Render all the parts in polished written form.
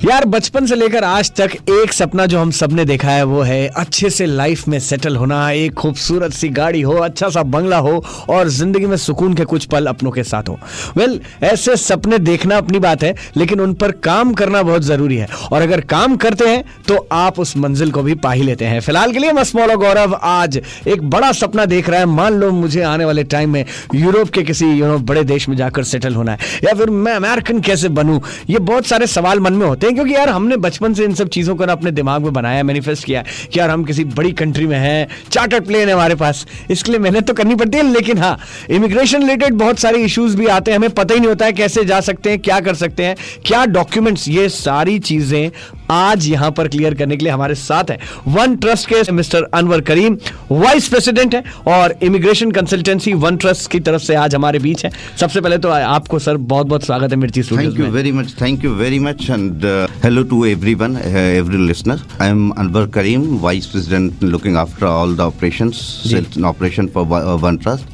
यार बचपन से लेकर आज तक एक सपना जो हम सबने देखा है वो है अच्छे से लाइफ में सेटल होना, एक खूबसूरत सी गाड़ी हो, अच्छा सा बंगला हो और जिंदगी में सुकून के कुछ पल अपनों के साथ हो। वेल, ऐसे सपने देखना अपनी बात है, लेकिन उन पर काम करना बहुत जरूरी है और अगर काम करते हैं तो आप उस मंजिल को भी पा ही लेते हैं। फिलहाल के लिए मस्त मौला गौरव आज एक बड़ा सपना देख रहा है। मान लो मुझे आने वाले टाइम में यूरोप के किसी बड़े देश में जाकर सेटल होना है, या फिर मैं अमेरिकन कैसे बनूं। ये बहुत सारे सवाल मन में होते हैं क्योंकि यार हमने बचपन से इन सब चीजों को ना अपने दिमाग में बनाया, मैनिफेस्ट किया कि यार हम किसी बड़ी कंट्री में हैं, चार्टर्ड प्लेन है हमारे पास, इसके लिए मेहनत तो करनी पड़ती है। लेकिन हाँ, इमिग्रेशन रिलेटेड बहुत सारे इश्यूज भी आते हैं, हमें पता ही नहीं होता है कैसे जा सकते हैं, क्या कर सकते हैं, क्या डॉक्यूमेंट्स, ये सारी चीजें आज यहां पर क्लियर करने के लिए हमारे साथ है वन ट्रस्ट के मिस्टर अनवर करीम, वाइस प्रेसिडेंट है और इमिग्रेशन कंसल्टेंसी वन ट्रस्ट की तरफ से आज हमारे बीच है। सबसे पहले तो आपको सर बहुत बहुत स्वागत है मिर्ची स्टूडियोज में। Thank you very much and hello to everyone, every listener. I am Anwar Karim, Vice President looking after all the operations, sales and operation for One Trust.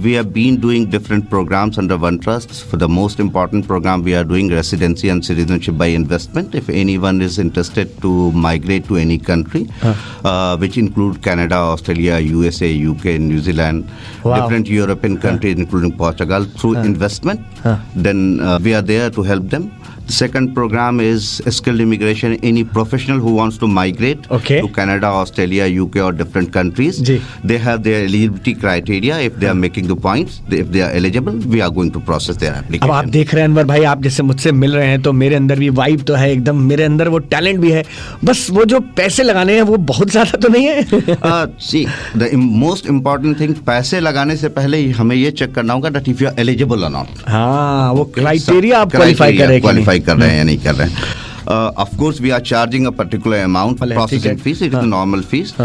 We have been doing different programs under One Trust. For the most important program, we are doing residency and citizenship by investment. If anyone is interested to migrate to any country, which include Canada, Australia, USA, UK, New Zealand, different European countries, including Portugal, through investment, then we are there to help them. The second program is skilled immigration. Any professional who wants to migrate to Canada, Australia, UK or different countries, they have their eligibility criteria. If they are making the points, if they are eligible, we are going to process their application. अब आप देख रहे हैं अनवर भाई, आप जैसे मुझसे मिल रहे हैं तो मेरे अंदर भी वाइब तो है एकदम, मेरे अंदर वो टैलेंट भी है, बस वो जो पैसे लगाने हैं वो बहुत ज्यादा तो नहीं है। See, the most important thing, पैसे लगाने से पहले हमें ये चेक करना होगा that if you are eligible or not. हाँ, वो क्राइटेरिया आप क्वालिफाई कर रहे हैं या नहीं कर रहे हैं। Of course, we are charging a particular amount for processing fees. It is the normal fees.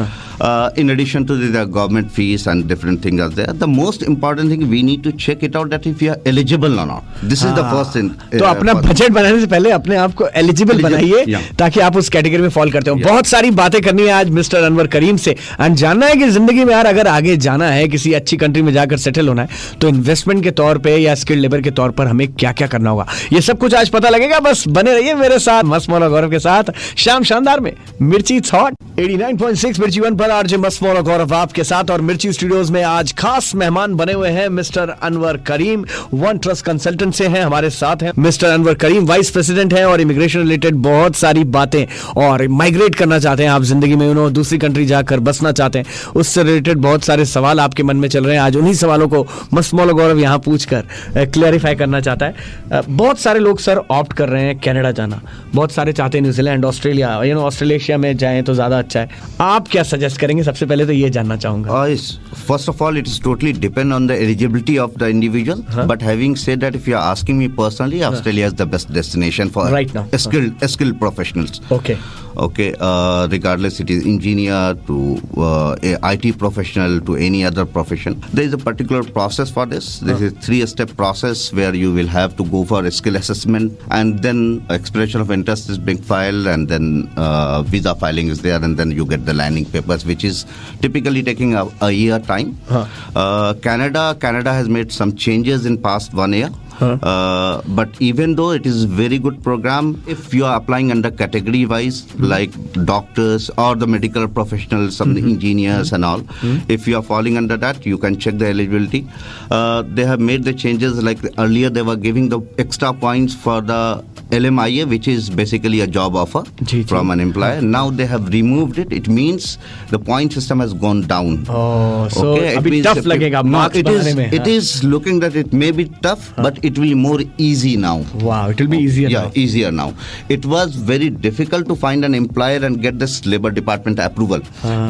In addition to the government fees and different things are there. The most important thing, we need to check it out that if you are eligible or not. This is the first thing. तो अपना budget बनाने से पहले अपने आप को eligible बनाइए ताकि आप उस कैटेगरी में फॉल करते हो। बहुत सारी बातें करनी है आज मिस्टर अनवर करीम से एंड जानना है कि जिंदगी में यार अगर आगे जाना है, किसी अच्छी कंट्री में जाकर सेटल होना है, तो इन्वेस्टमेंट के तौर पे या स्किल्ड लेबर के तौर पर हमें क्या क्या करना होगा, ये सब कुछ आज पता लगेगा। बस बने रहिए मेरे साथ मस्त मौला गौरव के साथ शाम शानदार में। मिर्ची हॉट 89.6 मिर्ची वन पर आरजे मस्त मौला गौरव आपके साथ और मिर्ची स्टूडियोज में आज खास मेहमान बने हुए हैं मिस्टर अनवर करीम, वन ट्रस्ट कंसल्टेंट से हैं हमारे साथ हैं। मिस्टर अनवर करीम वाइस प्रेसिडेंट हैं और इमिग्रेशन रिलेटेड बहुत सारी बातें, और माइग्रेट करना चाहते हैं आप जिंदगी में, दूसरी कंट्री जाकर बसना चाहते हैं, उससे रिलेटेड बहुत सारे सवाल आपके मन में चल रहे हैं। आज उन्हीं सवालों को मस्त मौला गौरव यहाँ पूछकर क्लियरिफाई करना चाहता है। बहुत सारे लोग सर ऑप्ट कर रहे हैं कनाडा जाना, बहुत सारे चाहते हैं न्यूजीलैंड, ऑस्ट्रेलिया, ऑस्ट्रेलेशिया में जाएं तो ज्यादा अच्छा है। आप क्या सजेस्ट करेंगे? सबसे पहले तो ये जानना चाहूंगा। First of all, it is totally depend on the eligibility of the individual. But having said that, if you are asking me personally, Australia is the best destination for right now skilled professionals. Okay, regardless it is engineer to IT professional to any other profession. There is a particular process for this. This is 3-step process where you will have to go for a skill assessment, and then expression of interest is being filed, and then visa filing is there, and then you get the landing papers, which is typically taking a year time. Canada has made some changes in past 1 year. But even though it is very good program, if you are applying under category wise, like doctors or the medical professionals, some engineers and all, if you are falling under that, you can check the eligibility. They have made the changes, like earlier they were giving the extra points for the LMIA, which is basically a job offer from an employer. Now they have removed it. It means the point system has gone down. So it tough लगेगा marks बनाने में। It is looking that it may be tough, but it will be more easy now. Wow, it will be easier now. Yeah, easier now. It was very difficult to find an employer and get this labor department approval.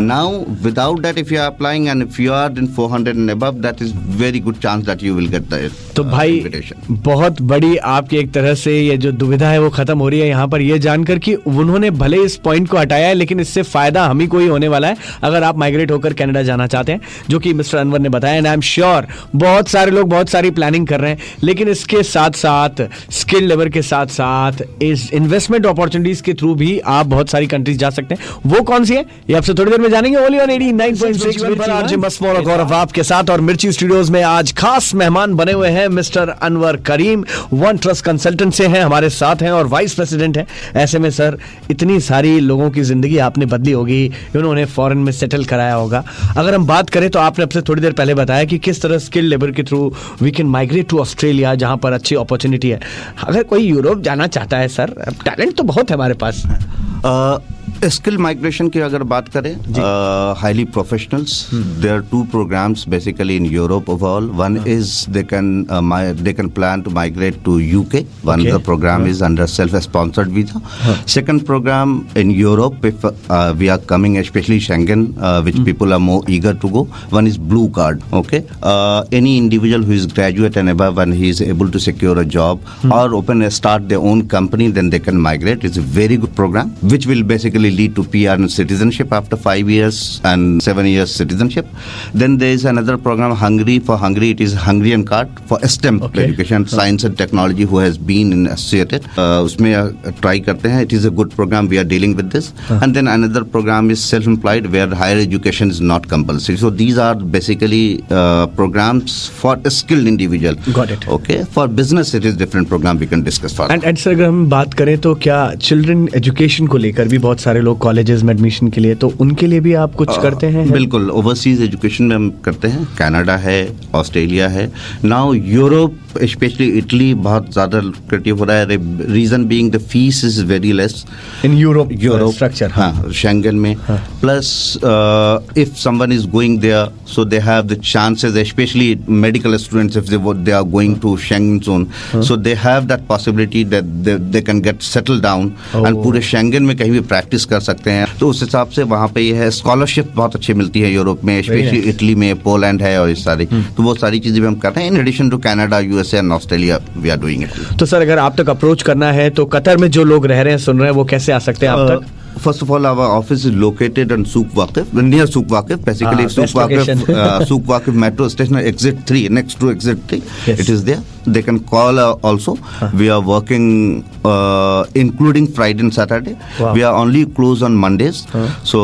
Now, without that, if you are applying and if you are in 400 and above, that is very good chance that you will get the तो भाई बहुत बड़ी आपकी एक तरह से ये जो दुविधा है वो खत्म हो रही है यहाँ पर, ये जानकर कि उन्होंने भले इस पॉइंट को हटाया है, लेकिन इससे फायदा हम ही को ही होने वाला है अगर आप माइग्रेट होकर कनाडा जाना चाहते हैं, जो कि मिस्टर अनवर ने बताया। एंड आई एम श्योर बहुत सारे लोग बहुत सारी प्लानिंग कर रहे हैं, लेकिन लेकिन इसके साथ साथ स्किल लेबर के साथ साथ इस इन्वेस्टमेंट अपॉर्चुनिटीज के थ्रू भी आप बहुत सारी कंट्रीज जा सकते हैं। वो कौन सी है ये आपसे थोड़ी देर में जानेंगे। ओनली ऑन 89.6 आरजे मसमौला गौरव आपके साथ, और मिर्ची स्टूडियोज में आज खास मेहमान बने हुए हैं मिस्टर अनवर करीम, वन ट्रस्ट कंसल्टेंट से हैं, हमारे साथ हैं और वाइस प्रेसिडेंट हैं। ऐसे में सर इतनी सारी लोगों की जिंदगी आपने बदली होगी, उन्होंने फॉरेन में सेटल कराया होगा। अगर हम बात करें तो आपने आपसे थोड़ी देर पहले बताया कि किस तरह स्किल लेबर के through we can migrate to Australia, जहां पर अच्छी अपॉर्चुनिटी है। अगर कोई यूरोप जाना चाहता है सर, टैलेंट तो बहुत है हमारे पास। स्किल माइग्रेशन की अगर बात करें, highly professionals, there are two programmes basically in Europe overall. One is they can plan to migrate to UK. One the programme is under self sponsored visa. Second programme in Europe, if we are coming specially Schengen, which people are more eager to go, one is blue card. Okay, any individual who is graduate and above and he is able to secure a job or start their own company, then they can migrate. It's a very good program which will basically lead to PR and citizenship after 5 years and 7 years citizenship. Then there is another program, Hungary. For Hungary, it is Hungarian card for STEM education, science and technology, who has been in associated. उसमें try करते हैं. It is a good program. We are dealing with this. And then another program is self-employed, where higher education is not compulsory. So these are basically programs for a skilled individual. Got it. Okay. For business, it is different program. We can discuss further. And sir अगर हम बात करें तो क्या children education को लेकर भी बहुत सारे लोग कॉलेजेस में एडमिशन के लिए, तो उनके लिए भी आप कुछ करते हैं? बिल्कुल, ओवरसीज एजुकेशन में हम करते हैं। कनाडा है, ऑस्ट्रेलिया है, नाउ यूरोप स्पेशली इटली बहुत ज्यादा क्रिएटिव हो रहा है। Reason being the fees is very less in Europe structure. हाँ, शेंगन में। Plus if someone is going there, so they have the chances, specially medical students, if they are going to Schengen zone, so they have that possibility that they can get settle down and पूरे Schengen में कहीं भी practice कर सकते हैं। तो उस हिसाब से वहाँ पे ये है, स्कॉलरशिप बहुत अच्छी मिलती है यूरोप में, स्पेशली इटली में, पोलैंड है और इस सारी। तो वो सारी चीजें भी हम कर रहे हैं in addition to Canada, USA and Australia, we are doing it. तो सर अगर आप तक अप्रोच करना है तो कतर में जो लोग रह रहे हैं, सुन रहे हैं, वो कैसे आ सकते हैं आप तक? First of all, our office is located on Souk Waqif, near Souk Waqif, basically Souk Waqif metro station, exit 3, next to exit 3. Yes. It is there. They can call also. We are working including Friday and Saturday. Wow. We are only closed on Mondays. So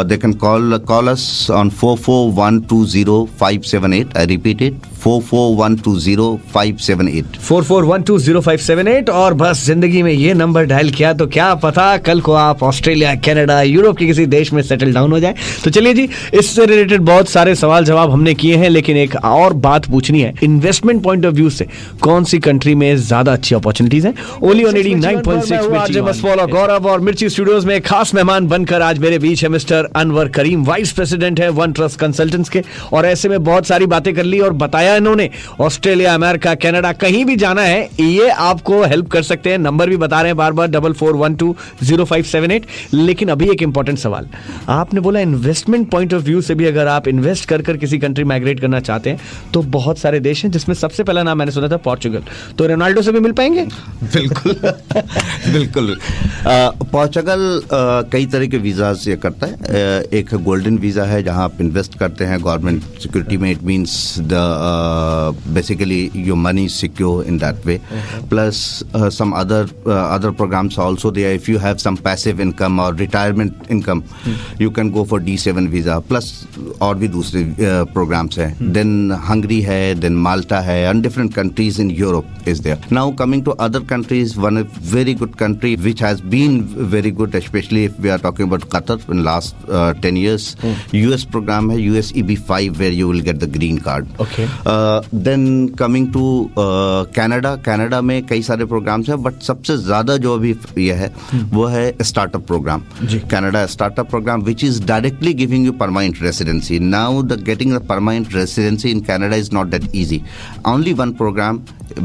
they can call us on 44120578. I repeat it, 44120578. 44120578। और बस जिंदगी में ये number dial किया तो क्या पता कल को आप ऑस्ट्रेलिया, कनाडा, यूरोप के किसी देश में सेटल डाउन हो जाए। तो चलिए जी, इससे रिलेटेड बहुत सारे सवाल जवाब हमने किए हैं, लेकिन एक और बात पूछनी है, इन्वेस्टमेंट पॉइंट ऑफ व्यू से कौन सी कंट्री में ज्यादा अच्छी अपॉर्चुनिटीज हैं? ओनली ऑन 89.6 मसमौला गौरव, और मिर्ची स्टूडियोज में खास मेहमान बनकर आज मेरे बीच है मिस्टर अनवर करीम, वाइस प्रेसिडेंट है वन ट्रस्ट कंसल्टेंट्स के। और ऐसे में बहुत सारी बातें कर ली और बताया इन्होंने, ऑस्ट्रेलिया, अमेरिका, कनाडा, कहीं भी जाना है ये आपको हेल्प कर सकते हैं। नंबर भी बता रहे हैं बार बार, 44120578। लेकिन अभी एक इंपॉर्टेंट सवाल, आपने बोला इन्वेस्टमेंट पॉइंट ऑफ व्यू से भी अगर आप इन्वेस्ट कर किसी कंट्री माइग्रेट करना चाहते हैं तो बहुत सारे देश हैं, जिसमें सबसे पहला नाम मैंने सुना था पोर्चुगल। तो रोनाल्डो से भी मिल पाएंगे? बिल्कुल बिल्कुल। पोर्चुगल कई तरह के वीजा ये करता है। एक गोल्डन वीजा है जहां आप इन्वेस्ट करते हैं गवर्नमेंट सिक्योरिटी में। It means the basically your money is secure in that way. Plus some other programs also there. If you have some passive income or retirement income, you can go for D7 visa. Plus और भी दूसरे programs हैं. Then Hungary है, then Malta है, and different countries in Europe is there. Now coming to other countries, one very good country which has been very good, especially if we are talking about Qatar in last 10 years. US program है, US EB5, where you will get the green card. Okay. Then coming to Canada में कई सारे programmes हैं, but सबसे ज्यादा जो अभी ये है वो है startup program. Canada startup program which is directly giving you permanent residency. Now the getting the permanent residency in Canada is not that easy. Only one program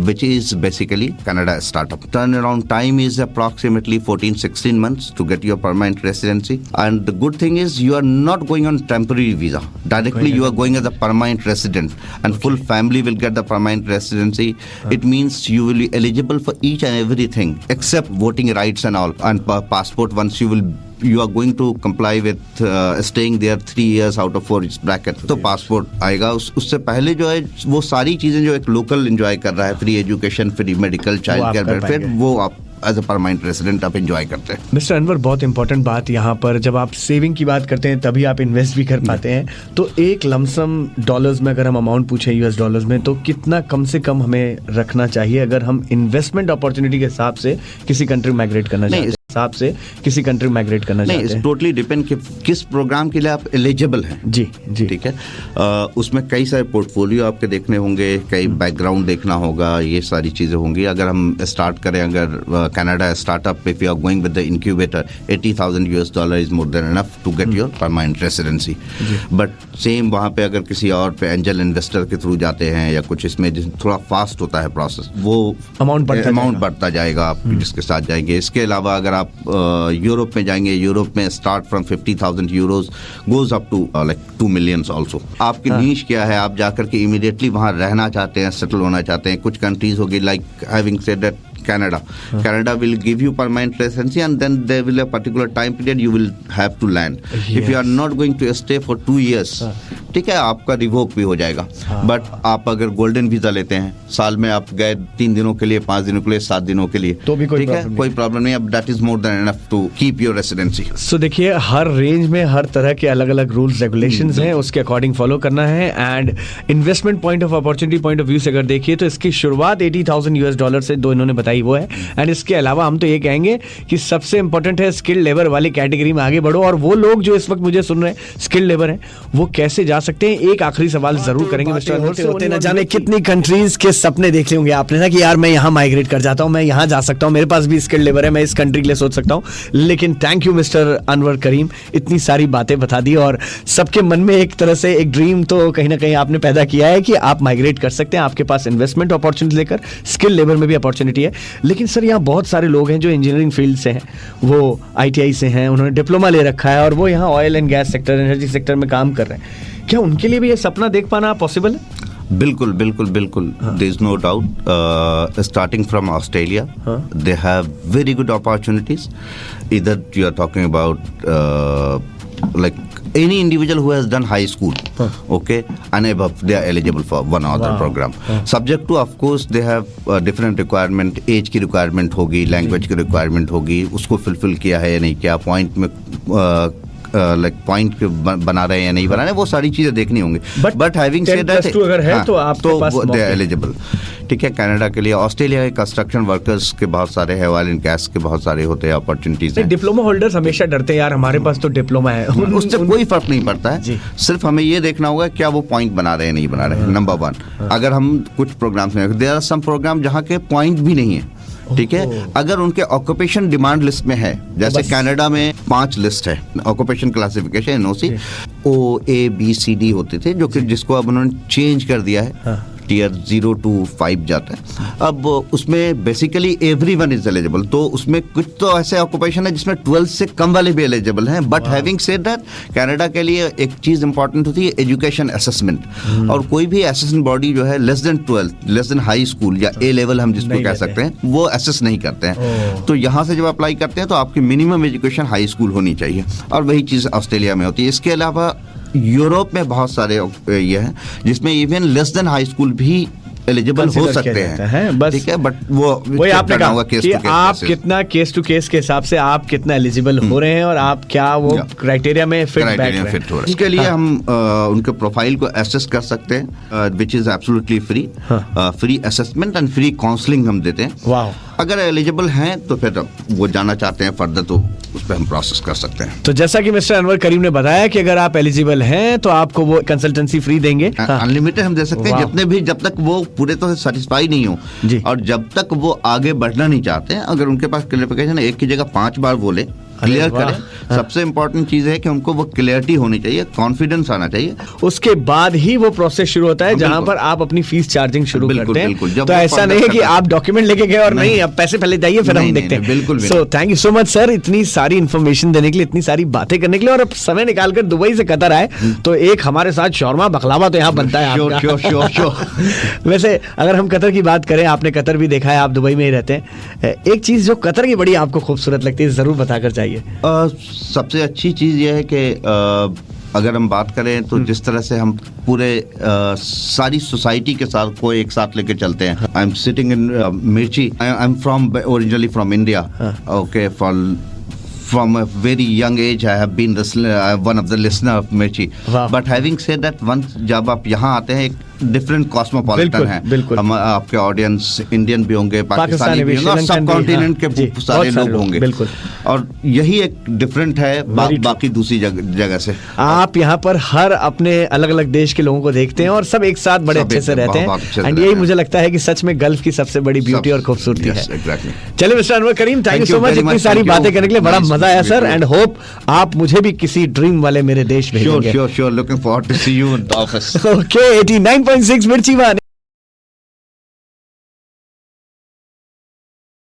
which is basically Canada startup. Turnaround time is approximately 14-16 months to get your permanent residency. And the good thing is you are not going on temporary visa. Directly you are going as a permanent resident, and full family will get the permanent residency. It means you will be eligible for each and everything except voting rights and all, and passport once you will you are going to comply with staying there 3 years out of 4 bracket, तो passport आएगा। उससे पहले जो है वो सारी चीजें जो एक लोकल एंजॉय कर रहा है, free education, free medical, child care benefit, वो आप एज अ परमानेंट रेसिडेंट आप एंजॉय करते हैं। मिस्टर अनवर, बहुत इंपॉर्टेंट बात यहाँ पर, जब आप सेविंग की बात करते हैं तभी आप इन्वेस्ट भी कर पाते हैं। तो एक लमसम डॉलर्स में अगर हम अमाउंट पूछें US डॉलर्स में, तो कितना कम से कम हमें रखना चाहिए अगर हम इन्वेस्टमेंट अपॉर्चुनिटी के हिसाब से किसी कंट्री माइग्रेट करना चाहते हैं? हिसाब से किसी कंट्री माइग्रेट करना चाहते हैं? टोटली डिपेंड कि किस प्रोग्राम के लिए आप एलिजिबल हैं। जी जी, ठीक है। उसमें कई सारे पोर्टफोलियो आपके देखने होंगे, कई बैकग्राउंड देखना होगा, ये सारी चीज़ें होंगी। अगर हम स्टार्ट करें, अगर Canada startup, if you are going with the incubator, $80,000 is more than enough to get your permanent residency. But same वहाँ पे अगर किसी और पे एंजल इन्वेस्टर के थ्रू जाते हैं या कुछ, इसमें थोड़ा फास्ट होता है प्रोसेस, वो अमाउंट बढ़ता जाएगा आप जिसके साथ जाएंगे। इसके अलावा अगर आप यूरोप में जाएंगे, यूरोप में start from €50,000 goes up to like 2 million also. आपकी नीश क्या है, आप जाकर के इमीडिएटली वहाँ रहना चाहते हैं, सेटल होना चाहते हैं। कुछ कंट्रीज होगी like having said that Canada will give you permanent residency and then there will a particular time period you will have to land. If you are not going to stay for 2 years, ठीक है, आपका revoke भी हो जाएगा। But आप अगर golden visa लेते हैं, साल में आप गए 3 दिनों के लिए, 5 दिनों के लिए, 7 दिनों के लिए, तो भी कोई प्रॉब्लम नहीं। अब that is more than enough to keep your residency. So देखिए, हर रेंज में हर तरह के अलग अलग रूल्स रेगुलेशंस हैं, उसके अकॉर्डिंग फॉलो करना है। And investment point of opportunity point of view से अगर देखिए तो इसकी शुरुआत $80,000 से दो इन्होंने बताई वो है। एंड इसके अलावा हम तो ये कहेंगे कि सबसे इंपॉर्टेंट है स्किल्ड लेबर वाली कैटेगरी में आगे बढ़ो। और वो लोग जो इस वक्त मुझे सुन रहे हैं स्किल्ड लेबर हैं, वो कैसे जा सकते हैं? एक आखिरी सवाल जरूर करेंगे मिस्टर अनवर, होते न जाने कितनी कंट्रीज के सपने देख लिए होंगे आपने ना कि यार मैं यहाँ माइग्रेट कर जाता हूँ, मैं यहाँ जा सकता हूँ, मेरे पास भी स्किल्ड लेबर है, मैं इस कंट्री के लिए सोच सकता हूँ। लेकिन थैंक यू मिस्टर अनवर करीम, इतनी सारी बातें बता दी और सबके मन में एक तरह से एक ड्रीम तो कहीं ना कहीं आपने पैदा किया है कि आप माइग्रेट कर सकते हैं। आपके पास इन्वेस्टमेंट अपॉर्चुनिटी लेकर स्किल लेबर में भी अपॉर्चुनिटी है। लेकिन सर, यहाँ बहुत सारे लोग हैं जो इंजीनियरिंग फील्ड से हैं, वो ITI से हैं, उन्होंने डिप्लोमा ले रखा है और वो यहाँ oil and gas sector, energy sector में काम कर रहे हैं। क्या उनके लिए भी ये सपना देख पाना पॉसिबल है? बिल्कुल बिल्कुल बिल्कुल, there is no doubt. Starting from Australia, they have very good opportunities. इधर you are talking about like any individual who has done high school, okay, and above, they are eligible for one or other program. Subject to, of course, they have different requirement, age की requirement होगी, language की requirement होगी, उसको fulfill किया है या नहीं किया, point में लाइक पॉइंट बना रहे हैं या नहीं बना रहे, वो सारी चीजें देखनी होंगी। बट हैविंग सेड दैट, अगर है तो आपके पास दे आर एलिजिबल। ठीक है, कनाडा के लिए, ऑस्ट्रेलिया के कंस्ट्रक्शन वर्कर्स के बहुत सारे है, ऑयल एंड गैस के बहुत सारे होते हैं अपॉर्चुनिटीज। डिप्लोमा होल्डर्स हमेशा डरते हैं, यार हमारे पास तो डिप्लोमा है, उससे कोई फर्क नहीं पड़ता है। सिर्फ हमें ये देखना होगा क्या वो पॉइंट बना रहे हैं नहीं बना रहे हैं, नंबर 1। अगर हम कुछ प्रोग्राम्स में, देयर आर सम प्रोग्राम जहाँ के पॉइंट भी नहीं है, ठीक है, अगर उनके ऑक्यूपेशन डिमांड लिस्ट में है, जैसे कनाडा में 5 लिस्ट है ऑक्यूपेशन क्लासिफिकेशन, NOC, OABCD होते थे, जो कि जिसको अब उन्होंने चेंज कर दिया है, टीयर 0 to 5 जाता है। अब उसमें बेसिकली एवरीवन इज एलिजिबल, तो उसमें कुछ तो ऐसे ऑक्यूपेशन है जिसमें 12 से कम वाले भी एलिजिबल हैं। But having said that, Canada के लिए एक चीज इंपॉर्टेंट होती है एजुकेशन असेसमेंट। और कोई भी असेसमेंट बॉडी जो है less than 12, less than high school या A लेवल हम जिसको कह सकते हैं, वो असेस नहीं करते हैं। तो यहाँ से जब अप्लाई करते हैं तो आपकी मिनिमम एजुकेशन हाई स्कूल होनी चाहिए, और वही चीज़ ऑस्ट्रेलिया में होती है। इसके अलावा यूरोप में बहुत सारे ये हैं जिसमें even less than high school भी एलिजिबल हो सकते हैं, बस, ठीक है। बट वो आपने कहा कि आप कितना केस टू केस के हिसाब से आप कितना एलिजिबल हो रहे हैं और आप क्या वो क्राइटेरिया में फिट हो रहे हैं। इसके लिए हम उनके प्रोफाइल को एसेस कर सकते हैं, which is absolutely free. Free assessment and free counselling हम देते हैं। अगर एलिजिबल हैं तो फिर वो जाना चाहते हैं फर्दर, तो उस पर हम प्रोसेस कर सकते हैं। तो जैसा कि मिस्टर अनवर करीम ने बताया कि अगर आप एलिजिबल हैं तो आपको वो कंसल्टेंसी फ्री देंगे, अनलिमिटेड हम दे सकते हैं, जितने भी, जब तक वो पूरे तो सेटिस्फाई नहीं हो और जब तक वो आगे बढ़ना नहीं चाहते हैं। अगर उनके पास क्लियरिफिकेशन एक की जगह 5 बार बोले, क्लियर करें। सबसे इंपॉर्टेंट चीज है कि उनको वो क्लियरिटी होनी चाहिए, कॉन्फिडेंस आना चाहिए। उसके बाद ही वो प्रोसेस शुरू होता है जहां पर आप अपनी फीस चार्जिंग शुरू करते हैं। तो ऐसा नहीं है कि आप डॉक्यूमेंट लेके गए और नहीं अब पैसे पहले जाइए फिर हम देखते हैं। बिल्कुल। So thank you so much sir, इतनी सारी इन्फॉर्मेशन देने के लिए, इतनी सारी बातें करने के लिए, और अब समय निकालकर दुबई से कतर आए तो एक हमारे साथ शौरमा बकलावा तो यहाँ बनता है आपका। वैसे अगर हम कतर की बात करें, आपने कतर भी देखा है, आप दुबई में ही रहते हैं, एक चीज जो कतर की बड़ी आपको खूबसूरत लगती है जरूर बताकर चाहिए। चाहिए? सबसे अच्छी चीज़ यह है कि अगर हम बात करें तो जिस तरह से हम पूरे सारी सोसाइटी के साथ को एक साथ लेके चलते हैं. आई एम सिटिंग इन मिर्ची. I am from originally from India. Okay, from a very young age I have been one of the listener of Mirchi. But having said that, once जब आप यहाँ आते हैं एक डिफरेंट कॉस्मोपॉलिटन है. हम आपके ऑडियंस इंडियन भी होंगे, पाकिस्तानी भी होंगे और सब कॉन्टिनेंट के सारे लोग होंगे. बिल्कुल. और यही एक डिफरेंट है बाकी दूसरी जगह से. आप यहाँ पर हर अपने अलग अलग देश के लोगों को देखते हैं और सब एक साथ बड़े अच्छे से रहते हैं. एंड यही मुझे लगता है कि सच में गल्फ की सबसे बड़ी ब्यूटी और खूबसूरती है. चलिए mister Anwar Karim, thank you so much इतनी सारी बातें करने के लिए. बड़ा मजा आया सर. एंड होप आप मुझे भी किसी ड्रीम वाले मेरे देश भेजेंगे. Sure. Looking forward to see you in the office. Okay, 89.6 मिर्ची वन.